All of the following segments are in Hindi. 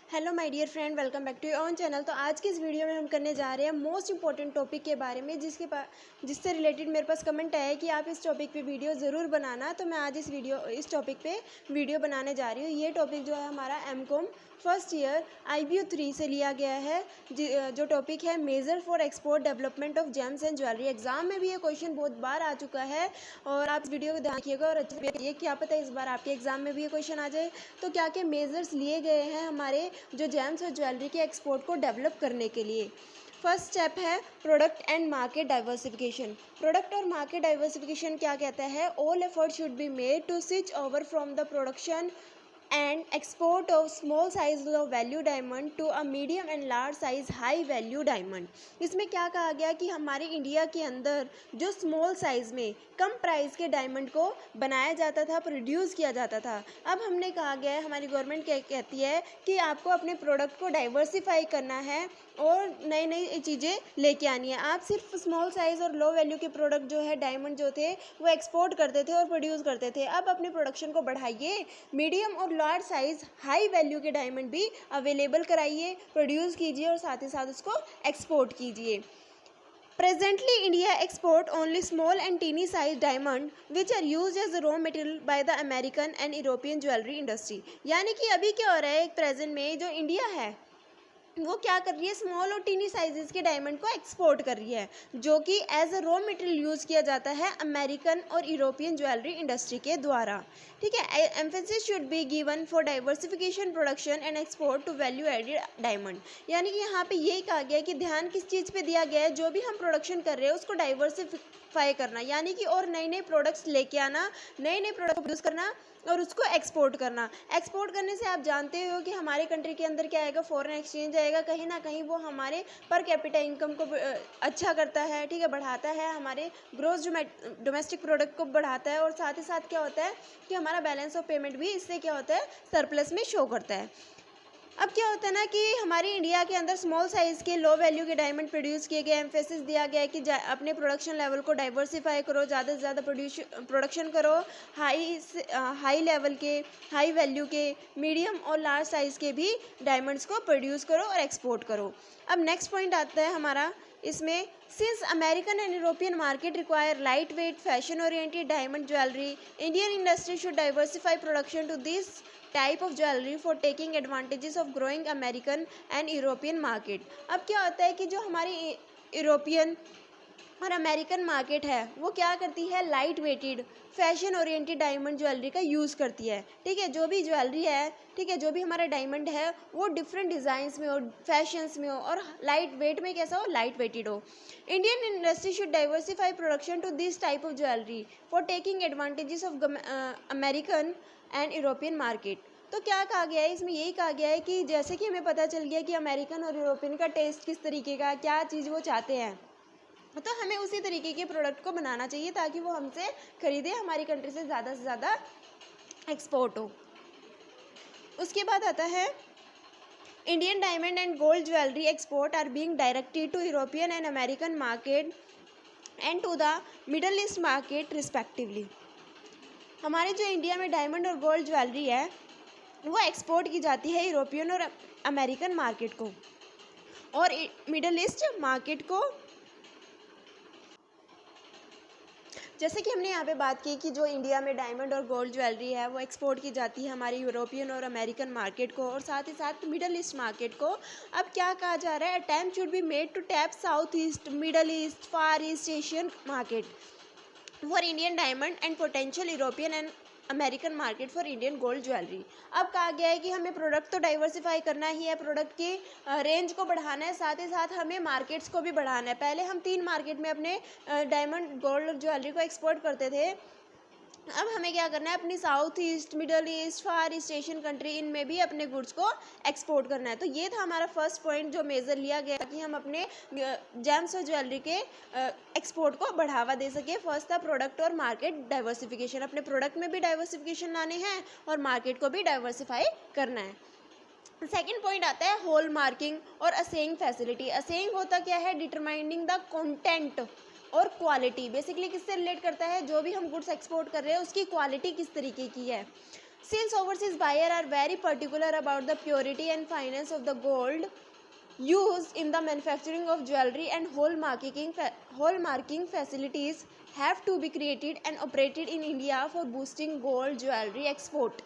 Hello my dear friend, welcome back to your own channel. तो आज की इस वीडियो में हम करने जा रहे हैं मोस्ट इंपॉर्टेंट टॉपिक के बारे में, जिससे रिलेटेड मेरे पास कमेंट आया है कि आप इस टॉपिक पे वीडियो ज़रूर बनाना। तो मैं आज इस टॉपिक पे वीडियो बनाने जा रही हूँ। ये टॉपिक जो है हमारा एमकॉम फर्स्ट ईयर IBU 3 से लिया गया है, जो टॉपिक है major for export development of gems and jewellery. Exam में भी ये क्वेश्चन बहुत बार आ चुका है और आप इस वीडियो को ध्यान रखिएगा और अच्छे से देखिए, क्या पता इस बार आपके एग्जाम में भी ये क्वेश्चन आ जाए। तो क्या क्या मेजर्स लिए गए हैं हमारे जो जेम्स और ज्वेलरी के एक्सपोर्ट को डेवलप करने के लिए। फर्स्ट स्टेप है product and market diversification. Product और मार्केट डाइवर्सिफिकेशन क्या कहता है? All effort should be made to switch over from the production and export of small size low value diamond to a medium and large size high value diamond। इसमें क्या कहा गया कि हमारे इंडिया के अंदर जो स्मॉल साइज़ में कम प्राइस के डायमंड को बनाया जाता था, प्रोड्यूस किया जाता था, अब हमने कहा गया है, हमारी गवर्नमेंट क्या कहती है कि आपको अपने प्रोडक्ट को डाइवर्सिफाई करना है और नई नई चीज़ें लेके आनी है। आप सिर्फ स्मॉल साइज़ और लो वैल्यू के प्रोडक्ट जो है डायमंड जो थे वो एक्सपोर्ट करते थे और प्रोड्यूस करते थे। अब अपने प्रोडक्शन को बढ़ाइए, मीडियम और लार्ज साइज हाई वैल्यू के डायमंड भी अवेलेबल कराइए, प्रोड्यूस कीजिए और साथ ही साथ उसको एक्सपोर्ट कीजिए। Presently, India export only small and teeny size diamond which are used as raw material by the American and European jewelry industry। यानी कि अभी क्या हो रहा है, एक प्रेजेंट में जो इंडिया है वो क्या कर रही है, स्मॉल और टीनी साइजेस के डायमंड को एक्सपोर्ट कर रही है, जो कि as a raw material use किया जाता है अमेरिकन और यूरोपियन ज्वेलरी इंडस्ट्री के द्वारा। ठीक है, emphasis should be given for diversification production and export to value added diamond. यानी कि यहाँ पे यही कहा गया है कि ध्यान किस चीज़ पे दिया गया है, जो भी हम प्रोडक्शन कर रहे हैं उसको डाइवर्सिफाई करना, यानी कि और नए नए प्रोडक्ट्स लेके आना, नए नए प्रोडक्ट प्रोड्यूस करना और उसको एक्सपोर्ट करना। एक्सपोर्ट करने से आप जानते हो कि हमारे कंट्री के अंदर क्या आएगा, फॉरेन एक्सचेंज आएगा, कहीं ना कहीं वो हमारे पर कैपिटा इनकम को अच्छा करता है, ठीक है, बढ़ाता है, हमारे ग्रोस डोमेस्टिक प्रोडक्ट को बढ़ाता है और साथ ही साथ क्या होता है कि हमारा बैलेंस ऑफ पेमेंट भी इससे क्या होता है, सरप्लस में शो करता है। अब क्या होता है ना कि हमारी इंडिया के अंदर स्मॉल साइज़ के लो वैल्यू के डायमंड प्रोड्यूस किए गए, एम्फेसिस दिया गया है कि अपने प्रोडक्शन लेवल को डाइवर्सिफाई करो, ज़्यादा से ज़्यादा प्रोडक्शन करो, हाई लेवल के, हाई वैल्यू के, मीडियम और लार्ज साइज़ के भी डायमंड्स को प्रोड्यूस करो और एक्सपोर्ट करो। अब नेक्स्ट पॉइंट आता है हमारा इसमें, since American and European market require light weight fashion oriented diamond jewellery, Indian industry should diversify production to this type of jewellery for taking advantages of growing American and European market. अब क्या होता है कि जो हमारी यूरोपियन और अमेरिकन मार्केट है वो क्या करती है, light weighted fashion oriented diamond jewellery का यूज़ करती है। ठीक है, जो भी ज्वेलरी है, ठीक है, जो भी हमारा डायमंड है वो डिफरेंट डिज़ाइंस में हो, फैशंस में हो और लाइट वेट में कैसा हो, लाइट वेटेड हो। Indian industry should diversify production to this type of jewellery for taking advantages of American and European market. तो क्या कहा गया है इसमें, यही कहा गया है कि जैसे कि हमें पता चल गया कि अमेरिकन और यूरोपियन का टेस्ट किस तरीके का, क्या चीज़ वो चाहते हैं, तो हमें उसी तरीके के प्रोडक्ट को बनाना चाहिए ताकि वो हमसे खरीदे, हमारी कंट्री से ज़्यादा एक्सपोर्ट हो। उसके बाद आता है Indian diamond and gold jewellery export are being directed to European and American market and to the middle east market respectively. हमारे जो इंडिया में डायमंड और गोल्ड ज्वेलरी है वो एक्सपोर्ट की जाती है यूरोपियन और अमेरिकन मार्केट को और मिडल ईस्ट मार्केट को। जैसे कि हमने यहाँ पे बात की कि जो इंडिया में डायमंड और गोल्ड ज्वेलरी है वो एक्सपोर्ट की जाती है हमारी यूरोपियन और अमेरिकन मार्केट को और साथ ही साथ मिडल ईस्ट मार्केट को। अब क्या कहा जा रहा है, attempt should be made to tap south east, middle east, far east Asian market for Indian diamond and potential European and American market for Indian gold jewellery. अब कहा गया है कि हमें प्रोडक्ट तो डाइवर्सिफाई करना ही है, प्रोडक्ट की रेंज को बढ़ाना है, साथ ही साथ हमें मार्केट्स को भी बढ़ाना है। पहले हम 3 मार्केट में अपने डायमंड गोल्ड ज्वेलरी को एक्सपोर्ट करते थे, अब हमें क्या करना है, अपनी south east, middle east, far east Asian country इनमें भी अपने गुड्स को एक्सपोर्ट करना है। तो ये था हमारा फर्स्ट पॉइंट जो मेजर लिया गया कि हम अपने जेम्स और ज्वेलरी के एक्सपोर्ट को बढ़ावा दे सके। फर्स्ट था प्रोडक्ट और मार्केट डाइवर्सिफिकेशन, अपने प्रोडक्ट में भी डाइवर्सिफिकेशन लाने हैं और मार्केट को भी डाइवर्सिफाई करना है। सेकेंड पॉइंट आता है होल मार्किंग और असेइंग फैसिलिटी। असेइंग होता क्या है, डिटरमाइनिंग द कंटेंट और क्वालिटी, बेसिकली किससे रिलेट करता है, जो भी हम गुड्स एक्सपोर्ट कर रहे हैं उसकी क्वालिटी किस तरीके की है। Since overseas buyers are very particular about the purity and fineness of the gold used in the manufacturing of jewelry, and hallmarking facilities have to be created and operated in India for boosting gold jewelry export.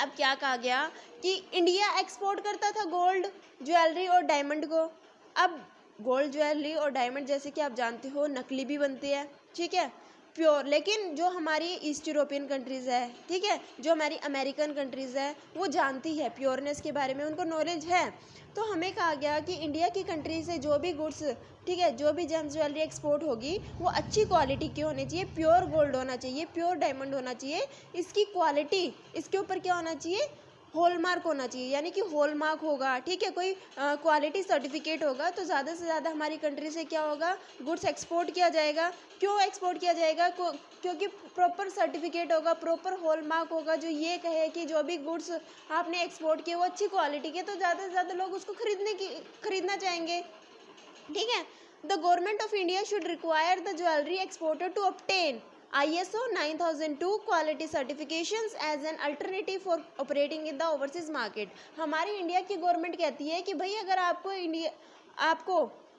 अब क्या कहा गया कि इंडिया एक्सपोर्ट करता था गोल्ड ज्वेलरी और डायमंड को। अब गोल्ड ज्वेलरी और डायमंड जैसे कि आप जानते हो नकली भी बनती है, ठीक है, प्योर। लेकिन जो हमारी ईस्ट यूरोपियन कंट्रीज़ है, ठीक है, जो हमारी अमेरिकन कंट्रीज़ है, वो जानती है प्योरनेस के बारे में, उनको नॉलेज है। तो हमें कहा गया कि इंडिया की कंट्री से जो भी गुड्स, ठीक है, जो भी जेम्स ज्वेलरी एक्सपोर्ट होगी वो अच्छी क्वालिटी की होनी चाहिए, प्योर गोल्ड होना चाहिए, प्योर डायमंड होना चाहिए। इसकी क्वालिटी, इसके ऊपर क्या होना चाहिए, हॉलमार्क होना चाहिए, यानी कि हॉलमार्क होगा, ठीक है, कोई क्वालिटी सर्टिफिकेट होगा, तो ज़्यादा से ज़्यादा हमारी कंट्री से क्या होगा, गुड्स एक्सपोर्ट किया जाएगा। क्यों एक्सपोर्ट किया जाएगा, क्योंकि प्रॉपर सर्टिफिकेट होगा, प्रॉपर हॉलमार्क होगा, जो ये कहे कि जो भी गुड्स आपने एक्सपोर्ट किए वो अच्छी क्वालिटी के, तो ज़्यादा से ज़्यादा लोग उसको खरीदना चाहेंगे, ठीक है। The government of India should require the jewellery exporter to obtain ISO 9002 quality certifications as an alternative for operating in the overseas market। हमारी इंडिया की गवर्नमेंट कहती है कि भाई अगर आपको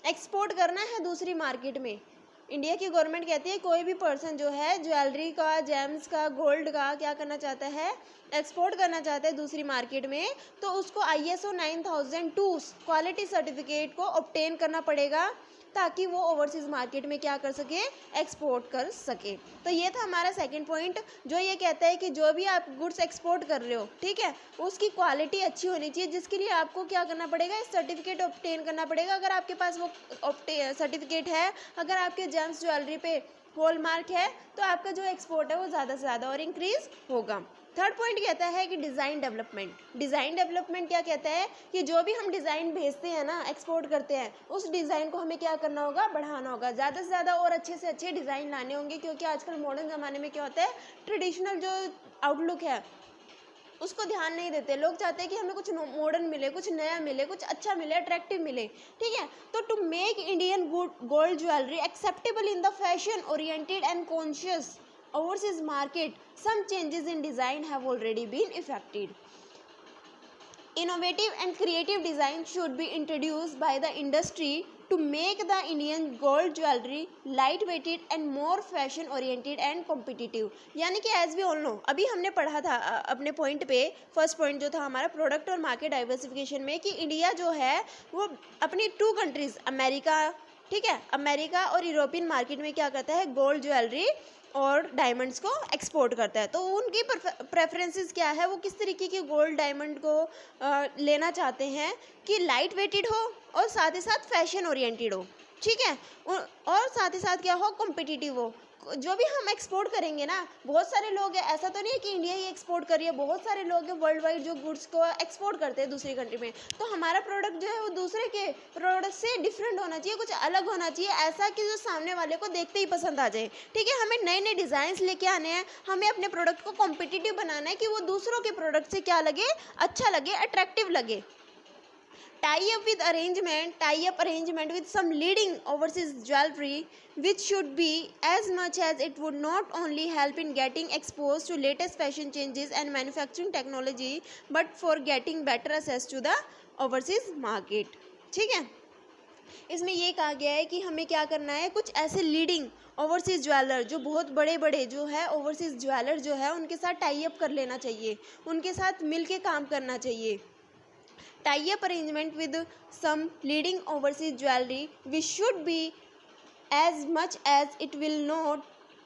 एक्सपोर्ट करना है दूसरी मार्केट में, इंडिया की गवर्नमेंट कहती है कोई भी पर्सन जो है ज्वेलरी का, जेम्स का, गोल्ड का क्या करना चाहता है, एक्सपोर्ट करना चाहता है दूसरी मार्केट में, तो उसको ISO 9002 क्वालिटी सर्टिफिकेट को ऑब्टेन करना पड़ेगा, ताकि वो ओवरसीज़ मार्केट में क्या कर सके, एक्सपोर्ट कर सके। तो ये था हमारा सेकंड पॉइंट, जो ये कहता है कि जो भी आप गुड्स एक्सपोर्ट कर रहे हो, ठीक है, उसकी क्वालिटी अच्छी होनी चाहिए, जिसके लिए आपको क्या करना पड़ेगा, इस सर्टिफिकेट ऑब्टेन करना पड़ेगा। अगर आपके पास वो सर्टिफिकेट है, अगर आपके जेम्स ज्वेलरी पे हॉलमार्क है, तो आपका जो एक्सपोर्ट है वो ज़्यादा से ज़्यादा और इंक्रीज होगा। थर्ड पॉइंट कहता है कि डिज़ाइन डेवलपमेंट। डिज़ाइन डेवलपमेंट क्या कहता है कि जो भी हम डिज़ाइन भेजते हैं ना, एक्सपोर्ट करते हैं, उस डिज़ाइन को हमें क्या करना होगा, बढ़ाना होगा, ज़्यादा से ज़्यादा और अच्छे से अच्छे डिज़ाइन लाने होंगे। क्योंकि आजकल मॉडर्न ज़माने में क्या होता है, ट्रेडिशनल जो आउटलुक है उसको ध्यान नहीं देते। लोग चाहते हैं कि हमें कुछ मॉडर्न मिले, कुछ नया मिले, कुछ अच्छा मिले, अट्रैक्टिव मिले, ठीक है। तो to make Indian gold jewellery acceptable in the fashion oriented and conscious overseas market, some changes in design have already been effected. Innovative and creative design should be introduced by the industry to make the Indian gold jewelry light weighted and more fashion oriented and competitive। यानी कि as we all know, अभी हमने पढ़ा था अपने पॉइंट पे, फर्स्ट पॉइंट जो था हमारा प्रोडक्ट और मार्केट डाइवर्सिफिकेशन में, कि इंडिया जो है वो अपनी टू कंट्रीज अमेरिका, ठीक है, अमेरिका और यूरोपियन मार्केट में क्या करता है, गोल्ड ज्वेलरी और डायमंड्स को एक्सपोर्ट करता है। तो उनकी प्रेफरेंसेस क्या है, वो किस तरीके की गोल्ड डायमंड को लेना चाहते हैं कि लाइट वेटेड हो और साथ ही साथ फैशन ओरिएंटेड हो, ठीक है, और साथ ही साथ क्या हो, कॉम्पिटिटिव हो। जो भी हम एक्सपोर्ट करेंगे ना, बहुत सारे लोग हैं, ऐसा तो नहीं है कि इंडिया ही एक्सपोर्ट कर रही है, बहुत सारे लोग हैं वर्ल्ड वाइड जो गुड्स को एक्सपोर्ट करते हैं दूसरी कंट्री में। तो हमारा प्रोडक्ट जो है वो दूसरे के प्रोडक्ट से डिफरेंट होना चाहिए, कुछ अलग होना चाहिए, ऐसा कि जो सामने वाले को देखते ही पसंद आ जाए, ठीक है। हमें नए नए डिज़ाइंस लेके आने हैं, हमें अपने प्रोडक्ट को कॉम्पिटिटिव बनाना है कि वो दूसरों के प्रोडक्ट से क्या लगे, अच्छा लगे, अट्रैक्टिव लगे। Tie up arrangement with some leading overseas jewelry, which should be as much as it would not only help in getting exposed to latest fashion changes and manufacturing technology, but for getting better access to the overseas market। ठीक है, इसमें ये कहा गया है कि हमें क्या करना है, कुछ ऐसे लीडिंग ओवरसीज़ ज्वेलर जो बहुत बड़े बड़े जो है ओवरसीज़ ज्वेलर जो है उनके साथ टाई अप कर लेना चाहिए, उनके साथ मिल के काम करना चाहिए। Tie up arrangement with some leading overseas jewelry, which should be as much as it will not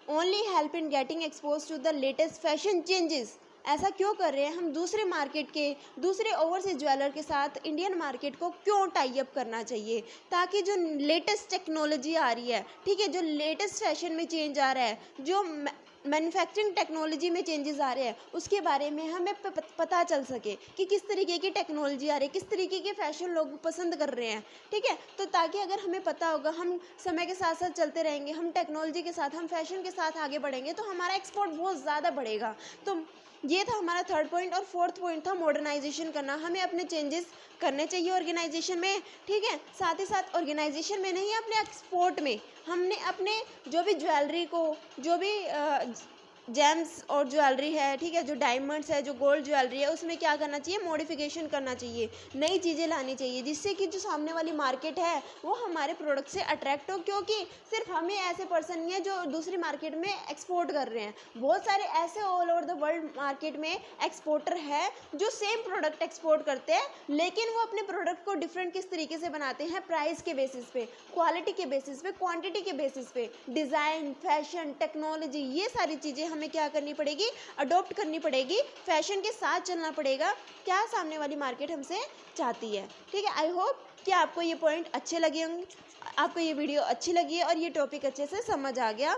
only help in getting exposed to the latest fashion changes। ऐसा क्यों कर रहे हैं हम, दूसरे मार्केट के, दूसरे ओवरसीज ज्वेलर के साथ इंडियन मार्केट को क्यों टाई अप करना चाहिए, ताकि जो लेटेस्ट टेक्नोलॉजी आ रही है, ठीक है, जो लेटेस्ट फैशन में चेंज आ रहा है, जो मैन्युफैक्चरिंग टेक्नोलॉजी में चेंजेस आ रहे हैं, उसके बारे में हमें पता चल सके कि किस तरीके की टेक्नोलॉजी आ रही है, किस तरीके के फैशन लोग पसंद कर रहे हैं, ठीक है। तो ताकि अगर हमें पता होगा, हम समय के साथ साथ चलते रहेंगे, हम टेक्नोलॉजी के साथ, हम फैशन के साथ आगे बढ़ेंगे, तो हमारा एक्सपोर्ट बहुत ज़्यादा बढ़ेगा। तो ये था हमारा थर्ड पॉइंट। और फोर्थ पॉइंट था मॉडर्नाइजेशन करना। हमें अपने चेंजेस करने चाहिए ऑर्गेनाइजेशन में, ठीक है। साथ ही साथ ऑर्गेनाइजेशन में नहीं, अपने एक्सपोर्ट में हमने अपने जो भी ज्वेलरी को, जो भी जेम्स और ज्वेलरी है, ठीक है, जो डायमंड्स है, जो गोल्ड ज्वेलरी है, उसमें क्या करना चाहिए, मॉडिफिकेशन करना चाहिए, नई चीज़ें लानी चाहिए, जिससे कि जो सामने वाली मार्केट है वो हमारे प्रोडक्ट से अट्रैक्ट हो। क्योंकि सिर्फ हमें ऐसे पर्सन नहीं है जो दूसरी मार्केट में एक्सपोर्ट कर रहे हैं, बहुत सारे ऐसे all over the world market में एक्सपोर्टर है जो सेम प्रोडक्ट एक्सपोर्ट करते हैं, लेकिन वो अपने प्रोडक्ट को डिफरेंट किस तरीके से बनाते हैं, प्राइस के बेसिस पे, क्वालिटी के बेसिस पे, क्वांटिटी के बेसिस पे, डिज़ाइन, फैशन, टेक्नोलॉजी, ये सारी चीज़ें हमें क्या करनी पड़ेगी, अडॉप्ट करनी पड़ेगी, फैशन के साथ चलना पड़ेगा, क्या सामने वाली मार्केट हमसे चाहती है। ठीक है, आई होप कि आपको ये पॉइंट अच्छे लगे होंगे, आपको ये वीडियो अच्छी लगी है और ये टॉपिक अच्छे से समझ आ गया।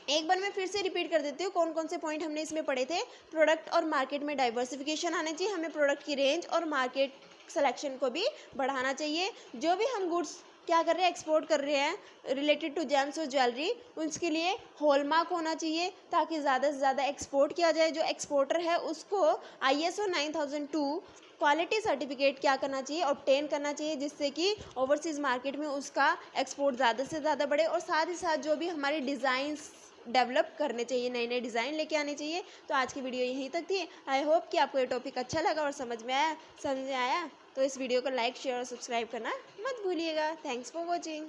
एक बार मैं फिर से रिपीट कर देती हूँ कौन कौन से पॉइंट हमने इसमें पढ़े थे। प्रोडक्ट और मार्केट में डाइवर्सिफिकेशन आना चाहिए, हमें प्रोडक्ट की रेंज और मार्केट सिलेक्शन को भी बढ़ाना चाहिए। जो भी हम गुड्स क्या कर रहे हैं, एक्सपोर्ट कर रहे हैं रिलेटेड टू जेम्स और ज्वेलरी, उसके लिए हॉलमार्क होना चाहिए ताकि ज़्यादा से ज़्यादा एक्सपोर्ट किया जाए। जो एक्सपोर्टर है उसको ISO 9002 क्वालिटी सर्टिफिकेट क्या करना चाहिए, ऑब्टेन करना चाहिए, जिससे कि ओवरसीज़ मार्केट में उसका एक्सपोर्ट ज़्यादा से ज़्यादा बढ़े। और साथ ही साथ जो भी हमारे डिज़ाइंस डेवलप करने चाहिए, नए नए डिज़ाइन लेके आने चाहिए। तो आज की वीडियो यहीं तक थी। आई होप कि आपको ये टॉपिक अच्छा लगा और समझ में आया। तो इस वीडियो को लाइक, शेयर और सब्सक्राइब करना मत भूलिएगा। Thanks for watching.